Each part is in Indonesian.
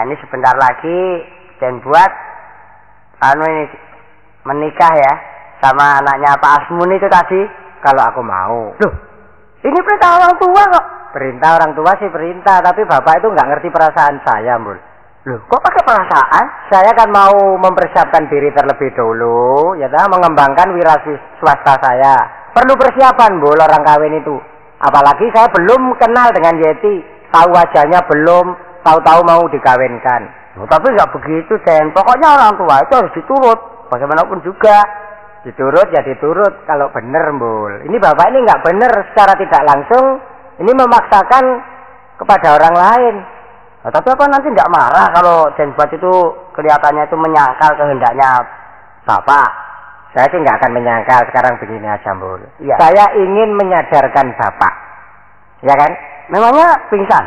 ini sebentar lagi dan buat ini menikah ya sama anaknya Pak Asmun itu tadi. Kalau aku mau. Loh, ini perintah orang tua kok. Perintah orang tua sih perintah, tapi bapak itu nggak ngerti perasaan saya, Mbul. Loh, kok pakai perasaan? Saya kan mau mempersiapkan diri terlebih dulu, ya mengembangkan wira swasta saya. Perlu persiapan, Mbul, orang kawin itu. Apalagi saya belum kenal dengan Yeti, tahu wajahnya belum, tahu-tahu mau dikawinkan. Loh, tapi nggak begitu, Den. Pokoknya orang tua itu harus diturut, bagaimanapun juga. Diturut ya diturut, kalau bener, Mbul. Ini bapak ini nggak bener secara tidak langsung, ini memaksakan kepada orang lain. Nah, tapi apa nanti nggak marah kalau Den buat itu kelihatannya itu menyangkal kehendaknya bapak? Saya sih nggak akan menyangkal, sekarang begini aja, Mbul. Ya. Saya ingin menyadarkan bapak, ya kan? Memangnya pingsan?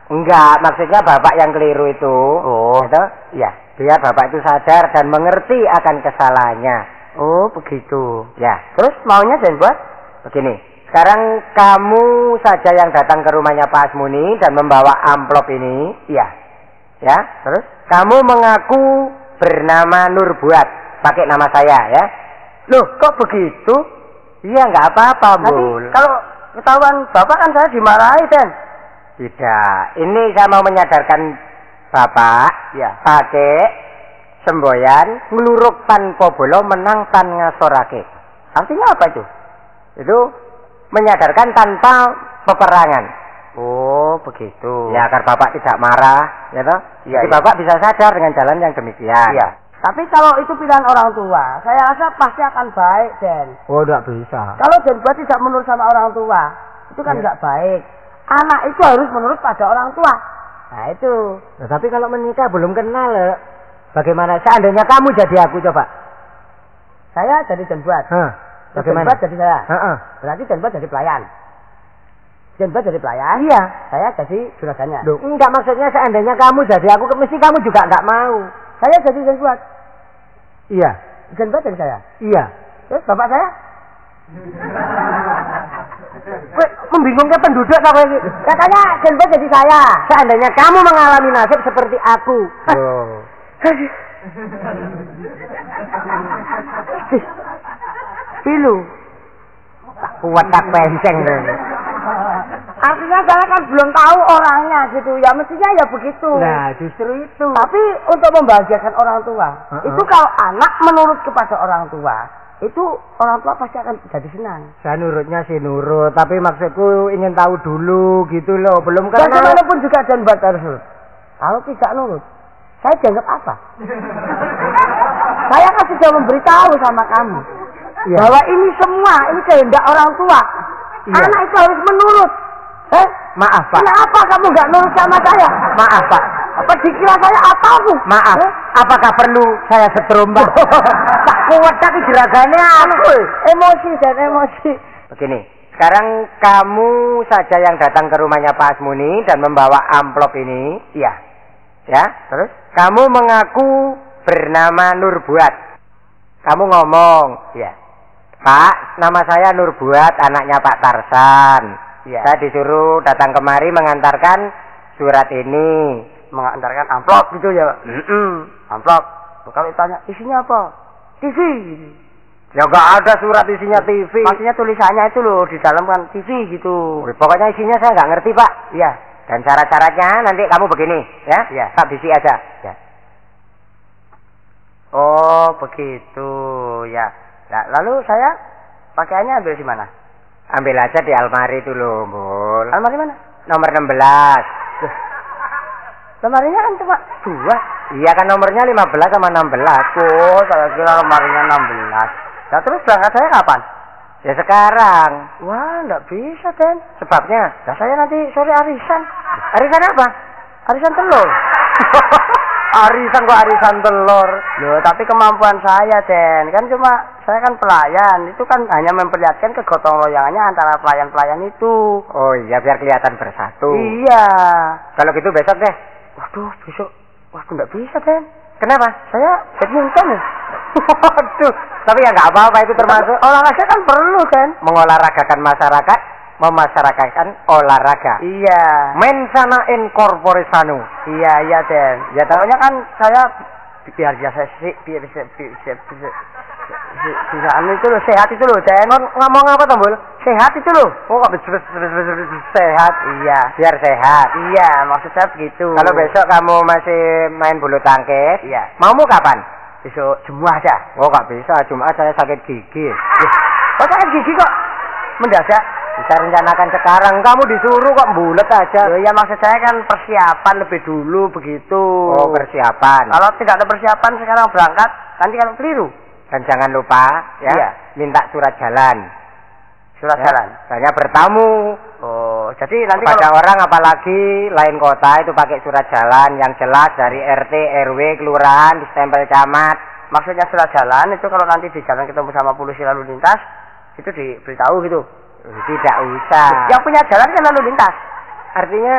Enggak, maksudnya bapak yang keliru itu. Oh, gitu? Ya, biar bapak itu sadar dan mengerti akan kesalahannya. Oh, begitu. Ya, terus maunya Den buat begini. Sekarang kamu saja yang datang ke rumahnya Pak Asmuni dan membawa amplop ini. Iya. Ya, terus kamu mengaku bernama Nurbuat, pakai nama saya ya. Loh, kok begitu? Iya, nggak apa-apa, Bul. Kalau ketahuan bapak kan saya dimarahi, Den. Tidak, ini saya mau menyadarkan bapak. Ya. Pakai semboyan ngluruk tanpa bolo menang tan ngasorake. Artinya apa itu? Itu menyadarkan tanpa peperangan. Oh, begitu. Ya, agar bapak tidak marah, ya toh? Ya, jadi ya. bapak bisa sadar dengan jalan yang demikian. Iya. Tapi kalau itu pilihan orang tua, saya rasa pasti akan baik, Den. Oh, tidak bisa. Kalau Den buat tidak menurut sama orang tua, itu kan nggak baik. Anak itu harus menurut pada orang tua. Nah, itu. Nah, tapi kalau menikah belum kenal, bagaimana? Seandainya kamu jadi aku, coba. Saya jadi Den buat. Bagaimana? Den buat jadi saya. Berarti Den buat jadi pelayan. Den buat jadi pelayan. Iya. Saya jadi juragannya. Loh, enggak, maksudnya seandainya kamu jadi aku, mesti kamu juga enggak mau. Saya jadi Den buat. Iya. Den buat jadi saya. Iya. Terus bapak saya? Membingungkan penduduk apa ini? Katanya Den buat jadi saya. Seandainya kamu mengalami nasib seperti aku. Oh. Pilu. Tak kuat tak penceng. Artinya saya kan belum tahu orangnya gitu ya, mestinya ya begitu. Nah, justru itu. Tapi untuk membahagiakan orang tua, itu kalau anak menurut kepada orang tua, itu orang tua pasti akan jadi senang. Saya nurutnya sih nurut, tapi maksudku ingin tahu dulu gitu loh, belum kenal. Bagaimanapun juga dan buat harus nurut. Kalau tidak nurut, saya dianggap apa? Saya kan sudah memberitahu sama kamu bahwa ini semua ini kehendak orang tua. Anak itu harus menurut. Maaf, Pak. Kenapa kamu nggak nurut sama saya? Maaf, Pak. Apa dikira saya apa aku? Maaf. Apakah perlu saya setrum, Pak? Tak kuat tapi jeragannya aku. Emosi dan emosi. Begini, sekarang kamu saja yang datang ke rumahnya Pak Asmuni dan membawa amplop ini. Iya. Ya, terus kamu mengaku bernama Nurbuat. Kamu ngomong, ya. Pak, nama saya Nurbuat, anaknya Pak Tarsan. Ya. Saya disuruh datang kemari mengantarkan surat ini. Mengantarkan amplop gitu ya, Pak? Amplop. Kalau ditanya, isinya apa? TV. Ya nggak ada surat isinya TV. Maksudnya tulisannya itu loh, di dalam kan TV gitu. Pokoknya isinya saya nggak ngerti, Pak. Iya. Dan cara-caranya nanti kamu begini, ya? Iya. Tak bisi aja. Ya. Oh, begitu, ya. Nah, lalu saya pakaiannya ambil di mana? Ambil aja di almari itu loh, Bol. Almari mana? Nomor 16. Lemarinya kan cuma 2. Iya kan nomornya 15 sama 16. Oh, saya kira lemarinya 16. Nah, terus berangkat saya kapan? Ya sekarang. Wah, enggak bisa, Den. Sebabnya? Nah, saya nanti sore arisan. Arisan apa? Arisan telur. Arisan kok arisan telur? Loh, tapi kemampuan saya, Den. Kan cuma saya kan pelayan. Itu kan hanya memperlihatkan kegotong royongannya antara pelayan-pelayan itu. Oh iya, biar kelihatan bersatu. Iya. Kalau gitu besok deh. Waduh, besok. Waduh, enggak bisa, Den. Kenapa? Saya badminton ya. Waduh, tapi ya nggak apa-apa itu termasuk olahraga kan perlu, kan? mengolahragakan masyarakat, memasyarakatkan olahraga. Iya. Mensana in corpore sano. Iya Den. Ya pokoknya kan saya biar biasa sih bisa anu itu loh, sehat itu loh Den. Ngomong apa Tombol? Sehat itu loh. Oh kok sehat? Iya. Biar sehat. Iya, maksud saya begitu. Kalau besok kamu masih main bulu tangkis, iya. Maumu kapan? Besok Jumat aja. Oh nggak bisa, Jumat saya sakit gigi. Kok sakit gigi kok mendadak? Bisa rencanakan sekarang, kamu disuruh kok bulet aja. Oh iya, maksud saya kan persiapan lebih dulu begitu. Oh persiapan. Kalau tidak ada persiapan sekarang berangkat, nanti kalau keliru. Dan jangan lupa ya, iya. minta surat jalan. Surat ya, jalan. Saya bertamu. Oh, jadi nanti pada kalau orang apalagi lain kota itu pakai surat jalan yang jelas dari RT, RW, kelurahan, distempel camat. Maksudnya surat jalan itu kalau nanti di jalan ketemu sama polisi lalu lintas, itu diberitahu gitu. Tidak usah. Yang punya jalan kan lalu lintas. Artinya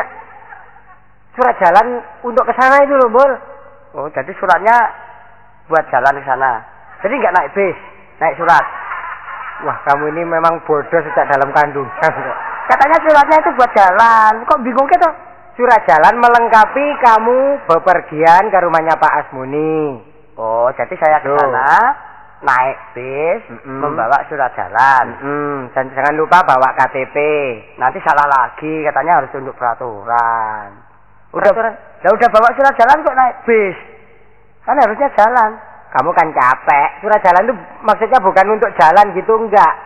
surat jalan untuk ke sana itu loh, Bol. Oh, jadi suratnya buat jalan ke sana. Jadi nggak naik bis, naik surat. Wah, kamu ini memang bodoh sejak dalam kandungan. Katanya suratnya itu buat jalan. Kok bingung gitu? Surat jalan melengkapi kamu bepergian ke rumahnya Pak Asmuni. Oh, jadi saya ke sana naik bis, membawa surat jalan. Dan jangan lupa bawa KTP. Nanti salah lagi, katanya harus tunduk peraturan. Udah bawa surat jalan kok naik bis? Kan harusnya jalan. Kamu kan capek. Surat jalan itu maksudnya bukan untuk jalan gitu, enggak.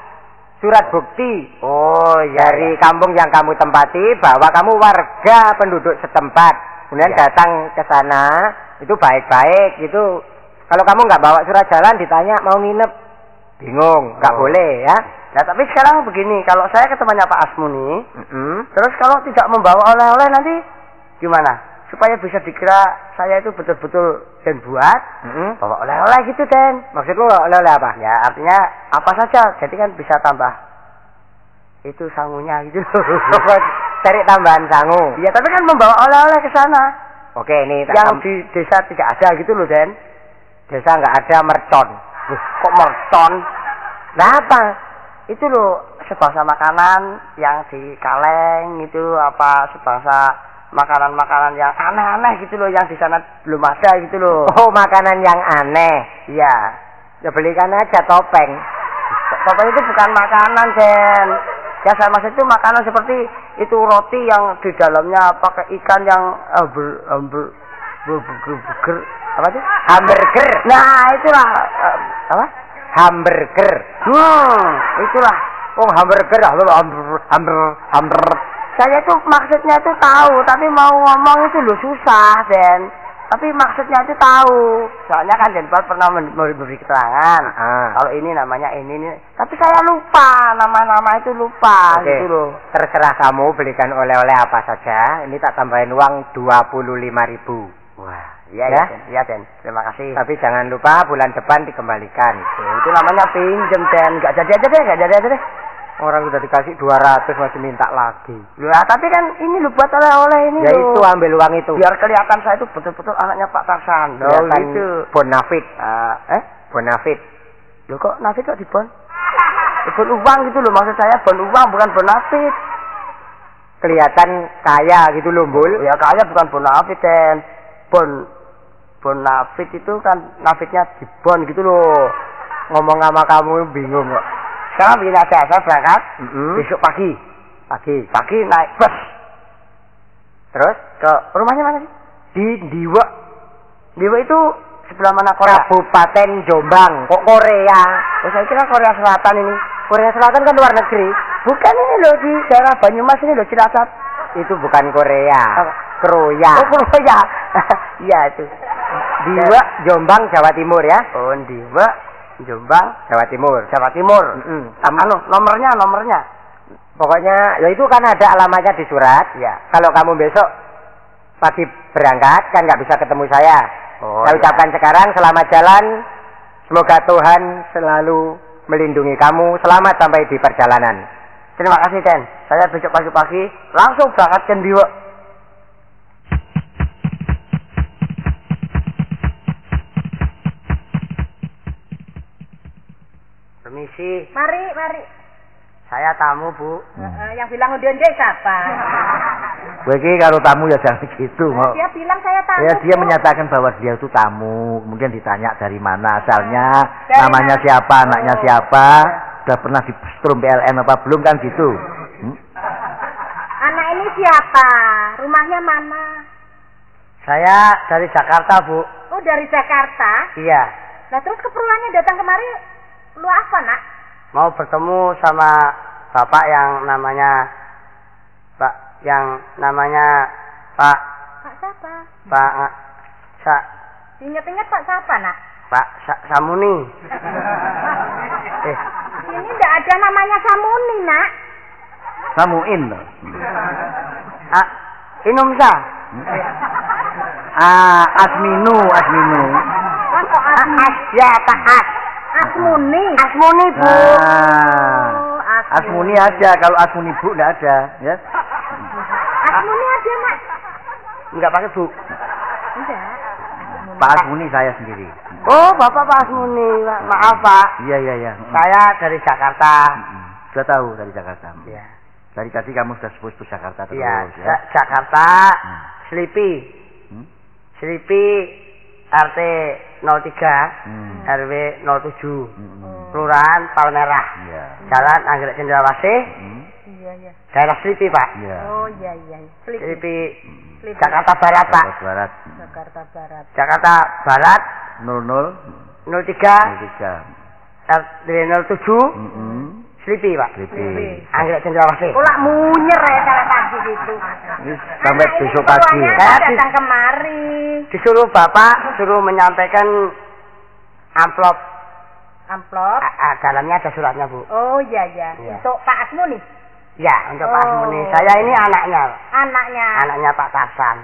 Surat bukti. Oh iya. Dari kampung yang kamu tempati bahwa kamu warga penduduk setempat. Kemudian datang ke sana itu baik-baik gitu. Kalau kamu nggak bawa surat jalan ditanya mau nginep, bingung, nggak boleh ya. Nah tapi sekarang begini, kalau saya ke temannya Pak Asmuni, terus kalau tidak membawa oleh-oleh nanti gimana? Supaya bisa dikira saya itu betul-betul Den buat, bawa oleh-oleh gitu Den. Maksud lu oleh-oleh apa? Ya artinya apa saja, jadi kan bisa tambah itu sangunya gitu. Cari tambahan sangu. Iya tapi kan membawa oleh-oleh ke sana. Oke ini yang di desa tidak ada gitu loh Den. Desa nggak ada mercon. Kok mercon? Nah apa? Itu loh sebangsa makanan yang di kaleng itu apa sebangsa makanan-makanan yang aneh-aneh gitu loh yang di sana belum ada gitu loh. Oh makanan yang aneh. Iya. Ya belikan aja topeng. Topeng itu bukan makanan Den. Ya saya maksud itu makanan seperti itu roti yang di dalamnya pakai ikan yang burger apa sih? Hamburger. Nah itulah apa? Hamburger. Itulah. Oh hamburger, hamburger. Saya itu maksudnya itu tahu, tapi mau ngomong itu loh susah Den. Tapi maksudnya itu tahu. Soalnya kan Denpal pernah memberi keterangan. Kalau ini namanya ini. Tapi saya lupa nama-nama itu lupa. Oke. Gitu loh. Terserah kamu belikan oleh-oleh apa saja. Ini tak tambahin uang 25.000. Wah, iya Den. Terima kasih. Tapi jangan lupa bulan depan dikembalikan. Itu namanya pinjem Den. Gak jadi aja deh. Orang udah dikasih 200 masih minta lagi. Lah, tapi kan ini lu buat oleh-oleh ini ya loh. Itu ambil uang itu. Biar kelihatan saya itu betul-betul anaknya Pak Tarsan. Oh gitu. Bonafit. Bonafit. Loh kok Nafit kok di bon? Bon uang gitu loh maksud saya, bon uang bukan bonafit. Kelihatan kaya gitu loh, Bul. Ya kaya bukan bonafit, Den. Bonafit itu kan nafitnya di bon gitu loh. Ngomong sama kamu bingung kok. Sekarang begini aja, saya berangkat besok pagi naik bus. Terus ke rumahnya mana sih? Di Diwa. Diwa itu sebelah mana Korea? Kabupaten Jombang. Kok Korea? Oh saya kira Korea Selatan ini. Korea Selatan kan luar negeri. Bukan ini loh di daerah Banyumas ini loh Cilacap. Itu bukan Korea. Kroya. Oh Kroya. Iya itu. Diwa Jombang Jawa Timur ya. Oh Diwa Jombang Jawa Timur. Nomornya. Pokoknya ya itu kan ada alamatnya di surat. Ya. Kalau kamu besok pagi berangkat kan nggak bisa ketemu saya. Saya ucapkan sekarang selamat jalan. Semoga Tuhan selalu melindungi kamu. Selamat sampai di perjalanan. Terima kasih Den. Saya besok pagi-pagi langsung berangkat ke Diwa. Permisi. Mari. Saya tamu, Bu. Yang bilang onde-onde siapa? Kowe iki karo tamu ya jangan gitu. Dia bilang saya tamu. Ya dia menyatakan bahwa dia itu tamu, kemudian ditanya dari mana asalnya, Dari namanya siapa, anaknya siapa, sudah pernah di strum PLN apa belum kan gitu. Anak ini siapa? Rumahnya mana? Saya dari Jakarta, Bu. Oh, dari Jakarta? Iya. Nah, terus keperluannya datang kemari lu apa, Nak? Mau bertemu sama Bapak yang namanya Pak Pak siapa? Ingat-ingat Pak siapa, Nak? Pak Samuni. Ini enggak ada namanya Samuni, Nak. Samuin loh. Inumsa. Asminu. Kok Ya, Pak Asmuni, Bu. Asmuni aja, kalau Asmuni Bu enggak ada, ya. Asmuni ada, Nak? Enggak pakai Bu. Enggak. Pak Asmuni saya sendiri. Oh, Bapak Pak Asmuni. Maaf, Pak. Iya. Saya dari Jakarta. Sudah tahu dari Jakarta. Iya. Dari tadi kamu sudah sebut Jakarta terus. Iya, ya. Jakarta. Selipi. Selipi RT 03, RW 07. Kelurahan Palmerah. Iya. Jalan Anggrek Cendrawasih. Iya. Daerah Selipi, Pak. Iya. Oh, iya. Selipi. Jakarta Barat, Pak. Jakarta Barat. Jakarta Barat 03 RT 07. Selipi, Pak. Selipi. Anggrek Cendrawasih. Lak munyer ya cara pagi gitu. Sampai besok pagi. Saya datang kemari. Disuruh Bapak suruh menyampaikan amplop. Dalamnya ada suratnya, Bu. Oh, iya. Untuk Pak Asmuni? Ya, untuk Pak Asmuni. Saya ini anaknya. Anaknya Pak Tarsan.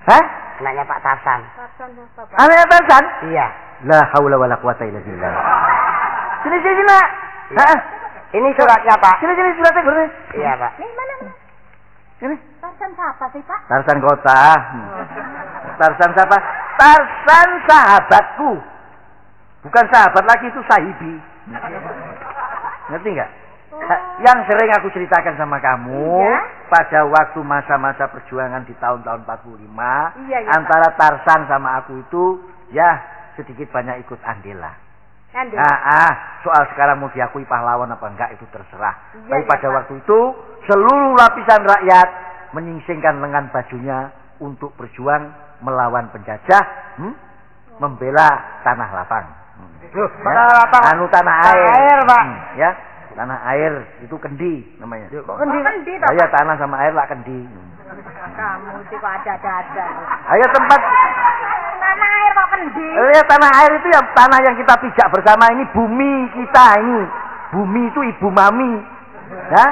Hah? Anaknya Pak Tarsan. Tarsan siapa, Pak? Anaknya Tarsan? Iya. La haula wala quwata illa billah. Sini, Nak. Heeh. Ini suratnya, Pak. Sini suratnya, Guru. Iya, Pak. Ini mana? Sini. Tarsan siapa sih, Pak? Tarsan kota. Tarsan siapa? Tarsan sahabatku. Bukan sahabat lagi, itu sahibi. Ngerti nggak? Yang sering aku ceritakan sama kamu, pada waktu masa-masa perjuangan di tahun-tahun 45, antara Tarsan sama aku itu, ya sedikit banyak ikut andil lah. Soal sekarang mau diakui pahlawan apa enggak itu terserah. Tapi pada waktu itu seluruh lapisan rakyat menyingsingkan lengan bajunya untuk berjuang melawan penjajah, membela tanah lapang. Tanah air, Pak. Ya, tanah air itu kendi namanya. Kok kendi, Pak? Ya tanah sama air lah kendi. Kamu sih kok ada-ada. Ayo tempat tanah air kok kendi? Ya tanah air itu ya tanah yang kita pijak bersama ini, bumi kita ini. Bumi itu ibu mami. Ya?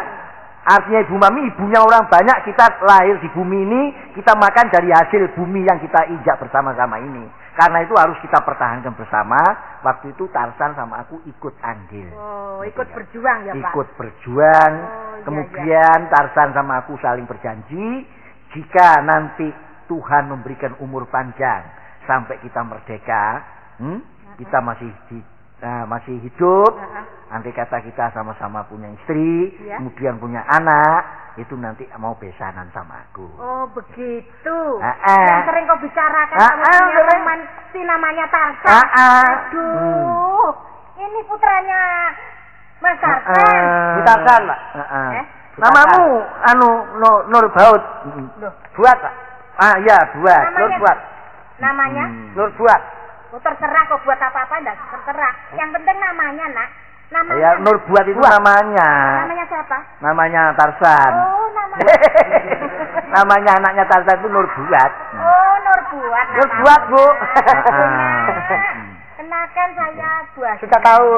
Artinya ibu mami, ibunya orang banyak, kita lahir di bumi ini, kita makan dari hasil bumi yang kita injak bersama-sama ini. Karena itu harus kita pertahankan bersama. Waktu itu Tarsan sama aku ikut andil. Oh, ikut berjuang ya, Pak? Ikut berjuang. Kemudian Tarsan sama aku saling berjanji, jika nanti Tuhan memberikan umur panjang sampai kita merdeka, kita masih hidup, andai kata kita sama-sama punya istri, kemudian punya anak, itu nanti mau besanan sama aku. Oh, begitu. Yang sering kau bicarakan kamu punya teman si namanya Tarsan. Aduh, ini putranya Mas Tarsan. Bu Tarsan, Pak. Namamu Nur Baut. Buat, Pak. Ya, Buat. Nur Buat. Namanya? Nur Buat. Oh, terserah kau buat apa-apa, enggak terserah. Yang penting namanya, Nak. Namanya. Ya, Nur Buat itu namanya. Namanya siapa? Namanya Tarsan. Oh, namanya. Namanya anaknya Tarsan itu Nur Buat. Oh, Nur Buat. Nur Buat, Bu. Kenakan saya Buat. Sudah tahu.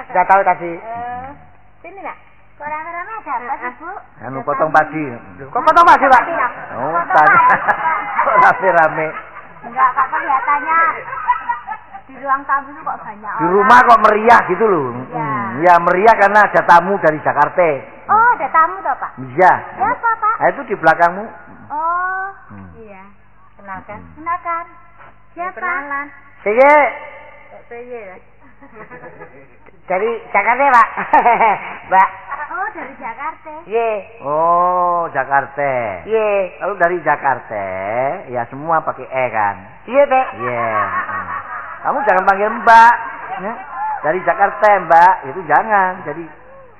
Sudah tahu tadi. Sini, Nak. Rame-rame ada apa sih, Bu? Anu potong padi. Kok potong padi, Pak? Oh, tadi. Kok rame-rame. Enggak, kok kelihatannya di ruang tamu itu kok banyak orang. Di rumah kok meriah gitu loh. Ya meriah karena ada tamu dari Jakarta. Oh, ada tamu toh, Pak? Iya. Siapa, Pak? Itu di belakangmu. Oh, iya. Kenalkan. Siapa? Sige. Saya. Dari Jakarta, Pak. Mbak. Oh, dari Jakarta. Iya. Oh, Jakarta. Iya. Kalau dari Jakarta, ya semua pakai E kan? Iya, Pak. Iya. Kamu jangan panggil Mbak. Ya. Dari Jakarta, Mbak. Itu jangan. Jadi,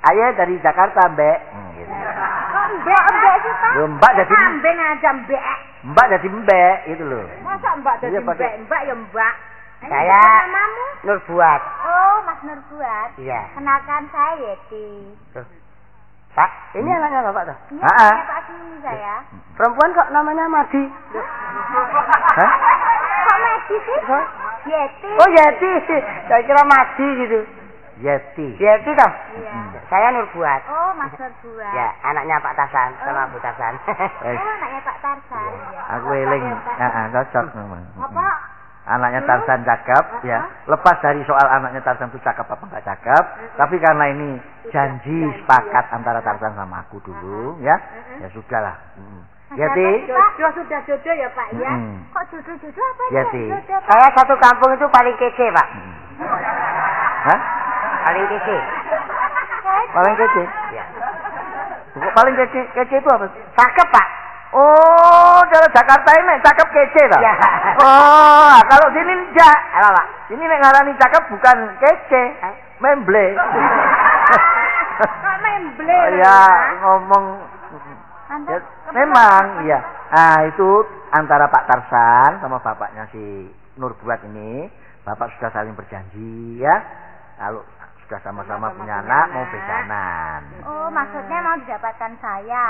ayah dari Jakarta, Mbak. Gitu. Kok Mbak sih, Pak? Mbak jadi Kambing aja Mbak. Mbak jadi Mbak, itu loh. Masa Mbak jadi Iya, Mbak? pakai- Mbak ya Mbak. Ini Saya namamu? Nur Buat. Oh, Mas Nurbuat. Iya. Kenalkan saya Yeti. Pak, ini anaknya Bapak tuh. Iya, Ah, ah. saya Pak Sini saya. Perempuan kok namanya Madi? Hah? Kok Medi sih? Hah? Yeti. Oh, Yeti. Saya kira Madi gitu. Yeti. Yeti toh? Iya. Saya Nur Buat. Oh, Mas Nurbuat. Ya, anaknya Pak Tasan sama Bu Tasan. Eh, Oh, anaknya Pak Tarsan. aku eling. Cocok memang. Apa? Anaknya Tarsan cakep, ya. Lepas dari soal anaknya Tarsan itu cakep apa enggak cakep, tapi karena ini janji sepakat antara Tarsan sama aku dulu, ya. Ya sudahlah. Yeti. Jodoh sudah jodoh ya Pak ya. Kok jodoh-jodoh apa Iya, ya? Ti. Jodoh, Pak. Saya satu kampung itu paling kece, Pak. Hah? Paling kece. Paling kece? Ya. Kok paling kece? Kece itu apa? Cakep, Pak. Oh, cara Jakarta ini cakep kece lah. Ya. Oh, kalau sini enggak. Apa, Pak? Sini nek ngarani cakep bukan kece, memble. Kok memble? Ya, ngomong ya, memang iya. Nah, itu antara Pak Tarsan sama bapaknya si Nur Buat ini, bapak sudah saling berjanji ya. Kalau sudah sama-sama punya anak mau besanan. Oh, maksudnya mau didapatkan saya.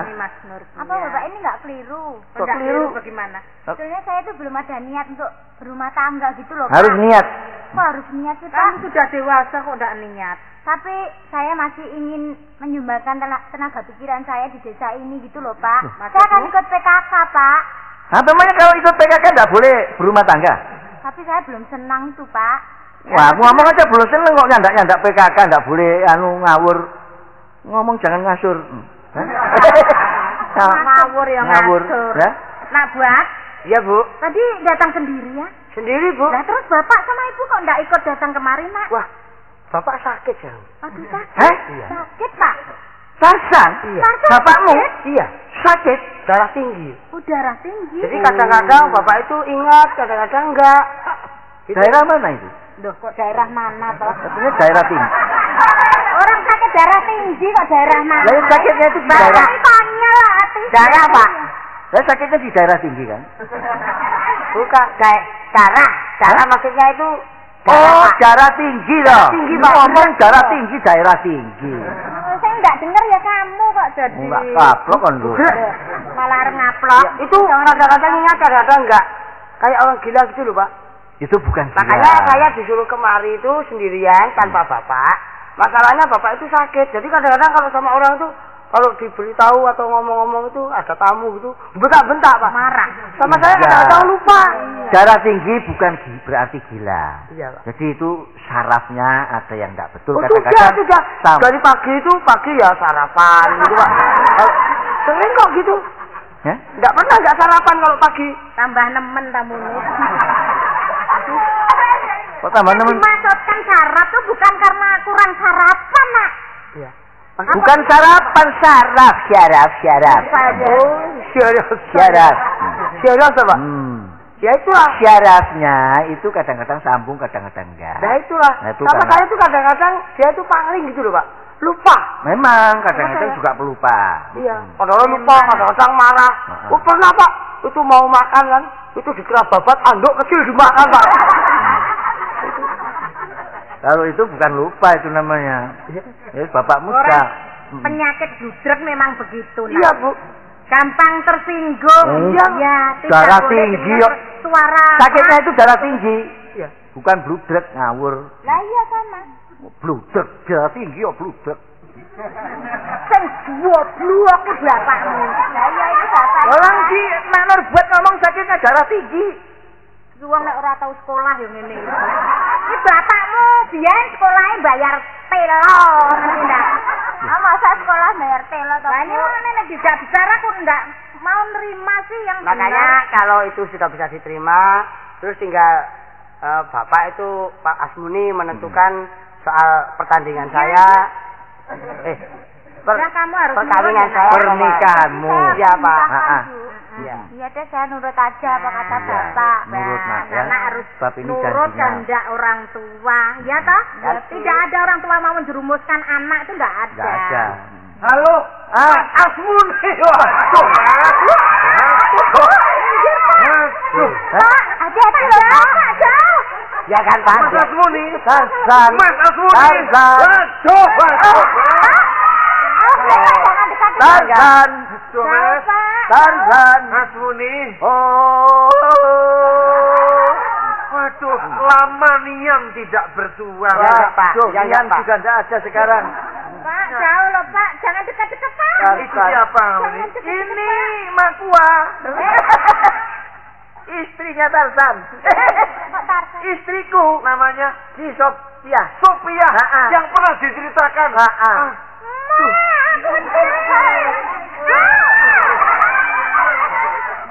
Ini Mas Nur. Apa Bapak ini nggak keliru? Kok keliru? Bagaimana? Sebetulnya saya itu belum ada niat untuk berumah tangga gitu loh, Pak. Harus niat. Kok harus niat sih, Pak? Kamu sudah dewasa kok enggak niat. Tapi saya masih ingin menyumbangkan tenaga pikiran saya di desa ini gitu loh, Pak. Saya akan ikut PKK, Pak. Nah, memangnya kalau ikut PKK enggak boleh berumah tangga? Tapi saya belum senang tuh, Pak. Wah, aku ngomong aja belum seneng kok nyandak-nyandak PKK enggak boleh ngawur. Ngomong jangan ngasur. Ngawur ya ngawur. ngatur. Ya? Nak buat, Iya, Bu. tadi datang sendiri ya? Sendiri, Bu. Lah terus Bapak sama Ibu kok enggak ikut datang kemarin, Nak? Wah, Bapak sakit ya. Aduh, sakit. Hah? Iya. Sakit, Pak. Tarsan? Iya. Tarsan Bapakmu? sakit? Iya. Sakit? Darah tinggi. Udara tinggi. Jadi kadang-kadang Bapak itu ingat, kadang-kadang enggak. Gitu. Daerah mana itu? Loh, kok daerah mana toh? Katanya daerah tinggi. Orang sakit darah tinggi kok daerah mana? Lah sakitnya itu di daerah. Tanya lah hati. Darah, Pak. Saya sakitnya di daerah tinggi kan? Bukan darah. Darah maksudnya itu Oh, Pak. darah tinggi loh. Tinggi, Ini Pak. ngomong darah tinggi, daerah tinggi. Saya enggak dengar ya kamu kok jadi. Enggak kaplok kan lu. Malah harus ngaplok. Ya, itu kadang-kadang ingat, kadang-kadang enggak. Kayak orang gila gitu loh, Pak. Itu bukan gila. Makanya saya disuruh kemari itu sendirian tanpa Bapak. Masalahnya Bapak itu sakit. Jadi kadang-kadang kalau sama orang itu kalau diberitahu atau ngomong-ngomong itu ada tamu gitu, bentak-bentak, Pak. Marah. Sama saya Enggak. kadang-kadang lupa. Darah tinggi bukan berarti gila. Iya, Pak. Jadi itu sarafnya ada yang enggak betul. Oh, Kadang-kadang sudah. Dari pagi ya sarapan gitu, Pak. Sering kok gitu. Ya? Enggak pernah enggak sarapan kalau pagi. Tambah nemen tamunya. Kok tambah nemen? Dimaksudkan saraf tuh bukan karena kurang sarapan, Nak. Iya. Bukan sarapan, syaraf. Oh, syaraf. Syaraf apa? Ya itulah. Syarafnya itu kadang-kadang sambung, kadang-kadang enggak. Nah itulah. Nah, itu sama karena- saya itu kadang-kadang dia itu pangling gitu loh, Pak. Lupa. Memang kadang-kadang juga pelupa. Iya. Kadang-kadang lupa, kadang-kadang marah. Oh pernah, Pak. Itu mau makan kan, itu dikira babat anduk kecil dimakan, Pak. Kalau itu bukan lupa itu namanya. Ya, bapakmu Orang sudah. penyakit gudreg memang begitu, Nak. Iya, Bu. Gampang tersinggung. Iya. Ya, tidak Darah boleh tinggi, dengar yuk. suara. Sakitnya itu darah tinggi. Iya. Bukan bludrek ngawur. Lah iya sama. Bludrek darah tinggi ya bludrek. Sing goblok ki bapakmu. Lah iya itu bapak. Orang si Nak Nur buat ngomong sakitnya darah tinggi. Wong nek ora tau sekolah yo ngene iki. Iki bapakmu biyen sekolahe bayar telo, ngerti ndak? Ah masa sekolah bayar telo to? Lah ini nek tidak bicara aku ndak mau nerima sih yang Makanya benar. kalau itu sudah bisa diterima, terus tinggal Bapak itu Pak Asmuni menentukan soal pertandingan saya. Kamu harus perkawinan saya. Pernikahanmu. Iya, Pak. Iya. Iya deh, saya nurut aja apa kata Bapak. Nurut, Nak, ya. Anak harus Bab ini nurut janjinya. kehendak orang tua, ya toh? Ya, Tidak ada orang tua mau menjerumuskan anak itu enggak ada. Enggak ada. Halo, Asmuni. Pak, hati-hati loh, Pak, jauh. Ya kan, Pak? Mas Asmuni. Tarzan. Mas Asmuni. Tarzan. Jangan dekat. Tarzan. Mas. Tarzan. Asmuni. Oh. Waduh, lama Niam tidak bersuara. Ya, Pak. Ya, Niam Pak. juga tidak ada sekarang. Pak, jauh loh, Pak. Jangan dekat-dekat, Pak. Itu siapa ini? Jangan dekat-dekat, Ini Pak. Makwa. Istrinya Tarzan. Pak Tarzan. Istriku Namanya si Sophia. Sophia Ha-ha. yang pernah diceritakan. Ha-ha.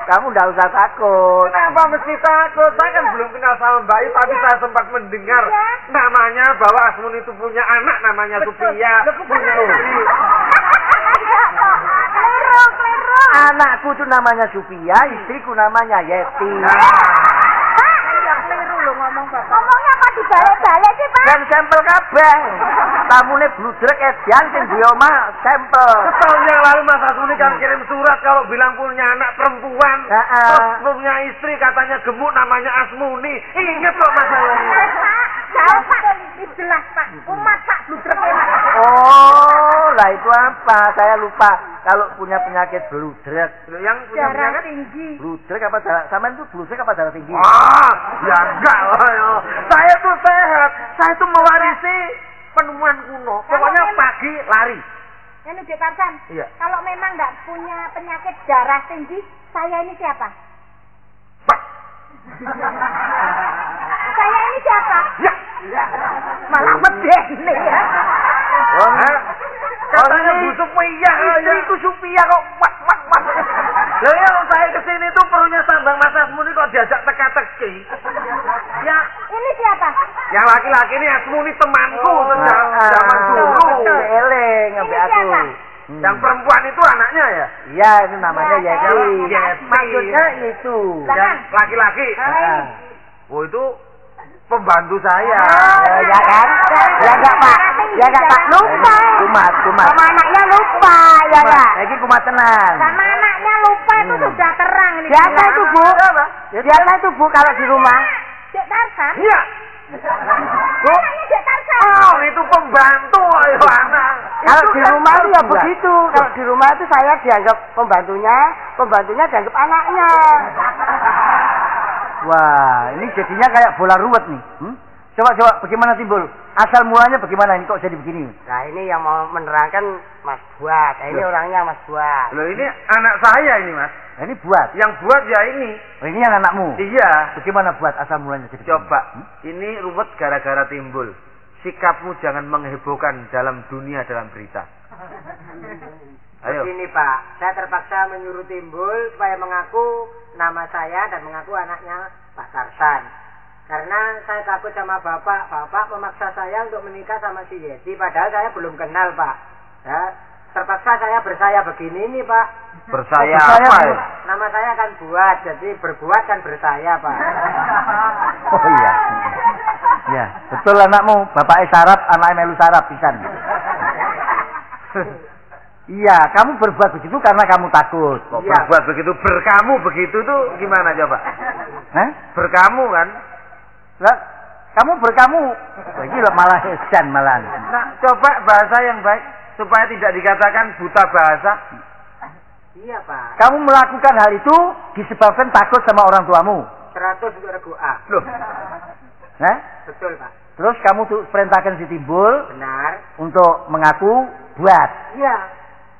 Kamu tidak usah takut. Kenapa mesti takut? Saya kan belum kenal sama Mbak Ayu, tapi saya sempat mendengar namanya bahwa Asmun itu punya anak namanya Sophia. Punya istri. Keliru. Anakku itu namanya Sophia, istriku namanya Yeti. Keliru loh ngomong Bapak. Ngomongnya kok dibalik-balik sih, Pak? Dan sampel kabeh. Tamune bludrek edian sing duwe omah sampel. Setahun yang lalu Mas Asmuni kan kirim surat kalau bilang punya anak perempuan. Terus punya istri katanya gemuk namanya Asmuni. Ingat kok Mas Asmuni. Pak, jauh Pak. Ini jelas Pak. Umat Pak bludrek Pak. Oh, lah itu apa? Saya lupa kalau punya penyakit bludrek. Yang punya Darah penyakit tinggi. Bludrek apa darah? Sama itu bludrek apa darah tinggi? ya enggak lah ya. Saya tuh sehat. Saya tuh mewarisi penemuan kuno. Pokoknya pagi lari. Ini Dek Tarzan. Iya. Kalau memang nggak punya penyakit darah tinggi, saya ini siapa? Saya ini siapa? Ya. Malah medeni ya. Katanya busuk meyah. Istriku Sophia kok wak. Lah ya saya kesini tuh perlunya sambang Mas Asmuni kok diajak teka-teki. Ya, Ini siapa? yang laki-laki ini Asmuni temanku sejak Ah, zaman dulu. Eleng ambek Ini aku. siapa? Yang perempuan itu anaknya ya? Iya, itu namanya Ya, Yeti. Yeti. Maksudnya itu. Lah, Yang laki-laki. Ah. Oh itu pembantu saya. Ya kan? Ya enggak, Pak. Ya enggak, Pak. Lupa. Kumat. Sama anaknya lupa, ya enggak? Lagi kumat tenang. Sama anaknya lupa itu sudah terang ini. Biasa jelas. itu, Bu. Biasa itu, Bu, kalau di rumah. Dek Tarzan? Iya. Bu, Anaknya Dek Tarzan. oh itu pembantu ayo anak. Kalau di rumah itu ya Iya. begitu. Kalau di rumah itu saya dianggap pembantunya dianggap anaknya. Wah, ini jadinya kayak bola ruwet nih. Coba bagaimana timbul? Asal mulanya bagaimana ini kok jadi begini? Nah ini yang mau menerangkan Mas Buat. Nah, ini orangnya Mas Buat. Loh ini anak saya ini Mas. Nah, ini buat. Yang buat ya ini. Oh, ini yang anakmu. Iya. Bagaimana buat asal mulanya jadi begini? Coba, ini ruwet gara-gara timbul. Sikapmu jangan menghebohkan dalam dunia dalam berita. Ayo. Begini Pak, saya terpaksa menyuruh Timbul supaya mengaku nama saya dan mengaku anaknya Pak Tarzan. Karena saya takut sama Bapak memaksa saya untuk menikah sama si Yeti, padahal saya belum kenal Pak. Ya, terpaksa saya bersaya begini nih Pak. Bersaya Bersaya apa apa? ya? Nama saya kan Buat, jadi berbuat kan bersaya Pak. Oh iya. Ya, betul anakmu. Bapaknya sarap, anaknya melu sarap pisan. Iya, kamu berbuat begitu karena kamu takut. Kok Iya. berbuat begitu, berkamu begitu tuh gimana coba? Hah? Berkamu kan? Lah, kamu berkamu. Lagi malah edan malah. Nah, coba bahasa yang baik supaya tidak dikatakan buta bahasa. Iya Pak, Kamu melakukan hal itu disebabkan takut sama orang tuamu. 100 untuk regu A. Loh, Hah? Betul Pak, Terus kamu tuh perintahkan si Timbul benar. untuk mengaku buat. Iya.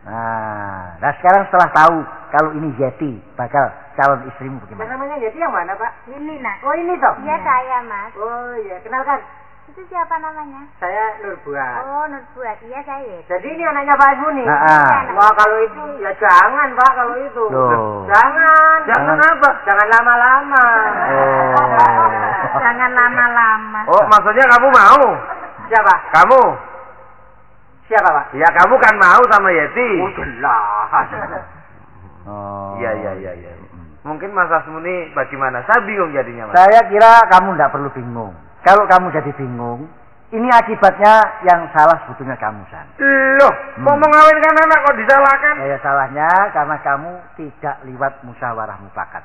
Nah sekarang setelah tahu kalau ini Yeti bakal calon istrimu Yang bagaimana? namanya Yeti yang mana Pak? Ini nak. Oh ini toh? Iya saya Mas. Oh iya, kenalkan. Itu siapa namanya? Saya Nur Buat. Oh Nur Buat. Iya saya. Jadi ini anaknya Pak Asmuni. Nah, Wah kalau itu ya jangan Pak kalau itu. Loh. Jangan. jangan apa? Jangan lama-lama. Oh. Jangan lama-lama. Oh, maksudnya kamu mau? Siapa? Kamu. Siapa, Pak? Ya kamu kan mau sama Yeti. Oh, jelas. Iya. Mungkin Mas Asmuni bagaimana? Saya bingung jadinya, Mas. Saya kira kamu tidak perlu bingung. Kalau kamu jadi bingung, ini akibatnya yang salah sebetulnya kamu, San. Loh, kok mengawinkan anak kok disalahkan? Ya salahnya karena kamu tidak lewat musyawarah mufakat.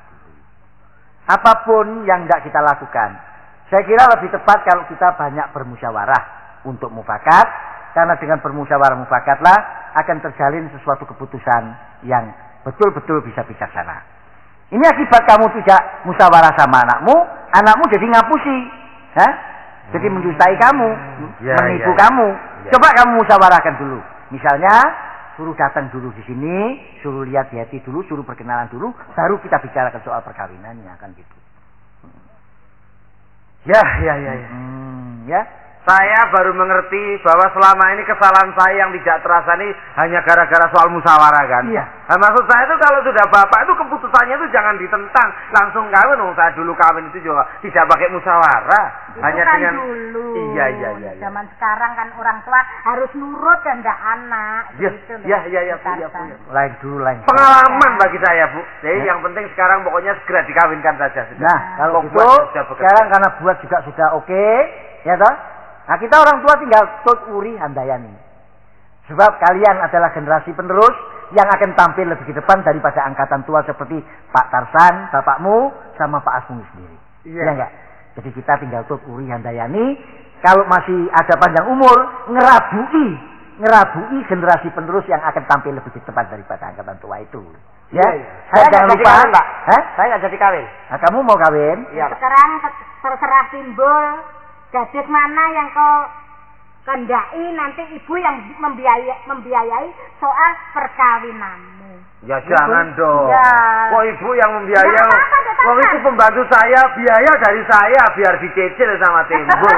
Apapun yang tidak kita lakukan, saya kira lebih tepat kalau kita banyak bermusyawarah untuk mufakat, karena dengan bermusyawarah mufakatlah akan terjalin sesuatu keputusan yang betul-betul bisa bijaksana. Ini akibat kamu tidak musyawarah sama anakmu jadi ngapusi, jadi mendustai kamu, menipu kamu. Coba kamu musyawarahkan dulu. Misalnya, suruh datang dulu di sini, suruh lihat Yeti dulu, suruh perkenalan dulu, baru kita bicarakan soal perkawinannya, kan gitu. Ya. Ya. Saya baru mengerti bahwa selama ini kesalahan saya yang tidak terasa ini hanya gara-gara soal musyawarah kan. Iya. Nah, maksud saya itu kalau sudah bapak itu keputusannya itu jangan ditentang, langsung kawin. Saya dulu kawin itu juga tidak pakai musyawarah, itu hanya kan dengan dulu. Iya. Zaman sekarang kan orang tua harus nurut dan tidak anak. Iya, gitu loh. iya, Bu. Lain dulu. Pengalaman bagi saya, Bu. Jadi yang penting sekarang pokoknya segera dikawinkan saja. Nah, kalau gitu sekarang karena buat juga sudah oke, ya toh? Nah, kita orang tua tinggal tut uri handayani. Sebab kalian adalah generasi penerus yang akan tampil lebih ke depan daripada angkatan tua seperti Pak Tarsan, bapakmu, sama Pak Asmuni sendiri. Iya enggak? Jadi kita tinggal tut uri handayani. Kalau masih ada panjang umur, ngerabui generasi penerus yang akan tampil lebih ke depan daripada angkatan tua itu. Ya, Saya jangan lupa, kawin, Pak. Hah? Saya nggak jadi kawin. Nah, kamu mau kawin? Iya, Pak. Sekarang terserah timbul. Gadis mana yang kau kendai, nanti ibu yang membiayai soal perkawinanmu. Ya jangan dong. Ya. Kok ibu yang membiayai? Ya, apa-apa, Wong itu pembantu saya, biaya dari saya biar dicicil sama Timbul.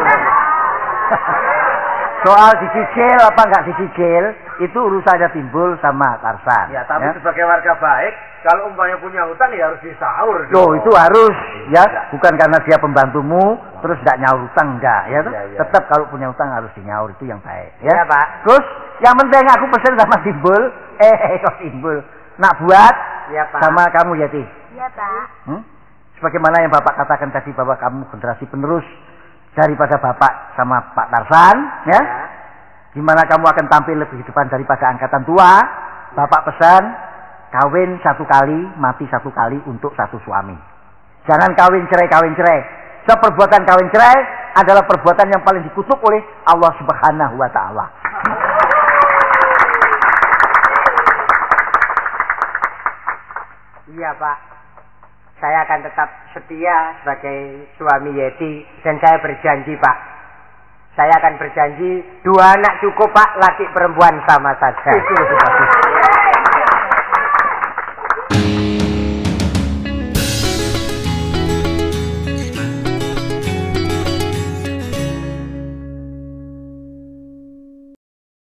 Soal dicicil apa enggak dicicil, itu urusannya Timbul sama Tarsan. Ya, tapi sebagai warga baik, kalau umpamanya punya hutang ya harus disaur. Loh, itu harus ya, bukan karena dia pembantumu terus enggak nyaur hutang enggak, ya toh? Tetap kalau punya hutang harus dinyaur, itu yang baik, ya. Iya, Pak. Terus yang penting aku pesen sama Timbul, kok Timbul nak buat Iya, Pak. sama kamu Yeti. Iya, Pak. Sebagaimana yang Bapak katakan tadi bahwa kamu generasi penerus daripada Bapak sama Pak Tarsan, ya. Dimana kamu akan tampil lebih depan daripada angkatan tua. Bapak pesan kawin 1 kali, mati 1 kali untuk 1 suami. Jangan kawin cerai. Sebab perbuatan kawin cerai adalah perbuatan yang paling dikutuk oleh Allah Subhanahu wa taala. Iya, Pak. Saya akan tetap setia sebagai suami Yeti dan saya berjanji, Pak. Saya akan berjanji 2 anak cukup, Pak, laki perempuan sama saja. Itu lebih bagus.